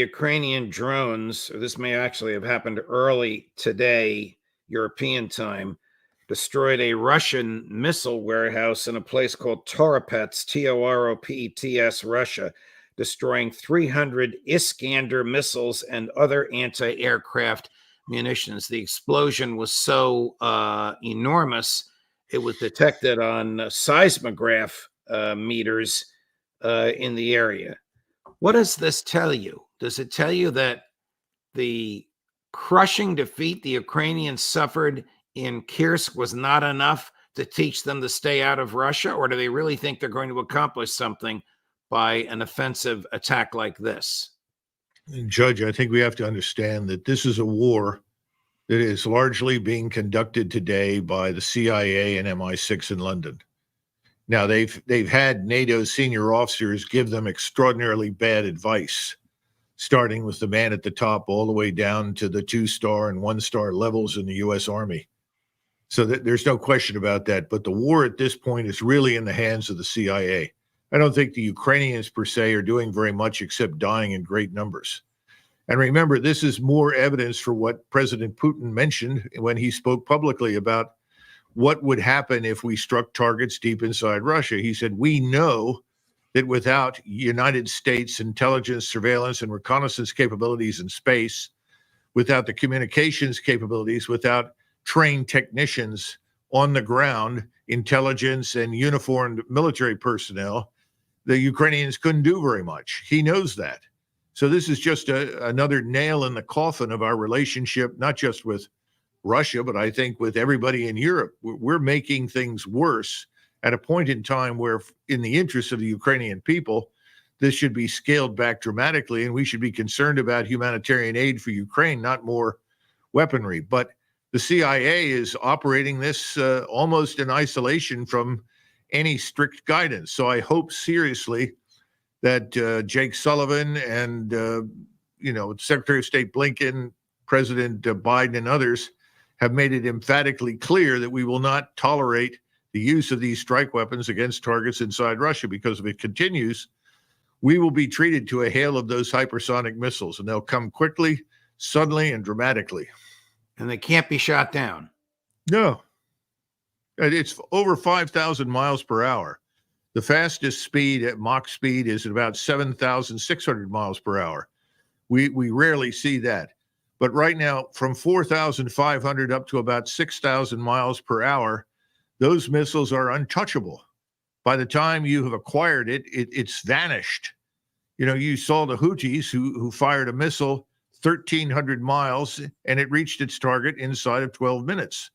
Ukrainian drones, or this may actually have happened early today, European time, destroyed a Russian missile warehouse in a place called Toropets, Toropets, Russia, destroying 300 Iskander missiles and other anti-aircraft munitions. The explosion was so enormous, it was detected on seismograph meters in the area. What does this tell you? Does it tell you that the crushing defeat the Ukrainians suffered in Kursk was not enough to teach them to stay out of Russia? Or do they really think they're going to accomplish something by an offensive attack like this? Judge, I think we have to understand that this is a war that is largely being conducted today by the CIA and MI6 in London. Now, they've had NATO senior officers give them extraordinarily bad advice, starting with the man at the top all the way down to the 2-star and 1-star levels in the U.S. Army. So there's no question about that. But the war at this point is really in the hands of the CIA. I don't think the Ukrainians per se are doing very much except dying in great numbers. And remember, this is more evidence for what President Putin mentioned when he spoke publicly about what would happen if we struck targets deep inside Russia. He said, we know that without United States intelligence, surveillance, and reconnaissance capabilities in space, without the communications capabilities, without trained technicians on the ground, intelligence and uniformed military personnel, the Ukrainians couldn't do very much. He knows that. So this is just another nail in the coffin of our relationship, not just with Russia, but I think with everybody in Europe. We're making things worse at a point in time where, in the interest of the Ukrainian people, this should be scaled back dramatically, and we should be concerned about humanitarian aid for Ukraine, not more weaponry. But the CIA is operating this almost in isolation from any strict guidance. So I hope seriously that Jake Sullivan and Secretary of State Blinken, President Biden, and others have made it emphatically clear that we will not tolerate the use of these strike weapons against targets inside Russia, because if it continues, we will be treated to a hail of those hypersonic missiles, and they'll come quickly, suddenly, and dramatically. And they can't be shot down. No. It's over 5,000 miles per hour. The fastest speed at Mach speed is at about 7,600 miles per hour. We rarely see that. But right now, from 4,500 up to about 6,000 miles per hour, those missiles are untouchable. By the time you have acquired it, it's vanished. You saw the Houthis who fired a missile 1,300 miles, and it reached its target inside of 12 minutes.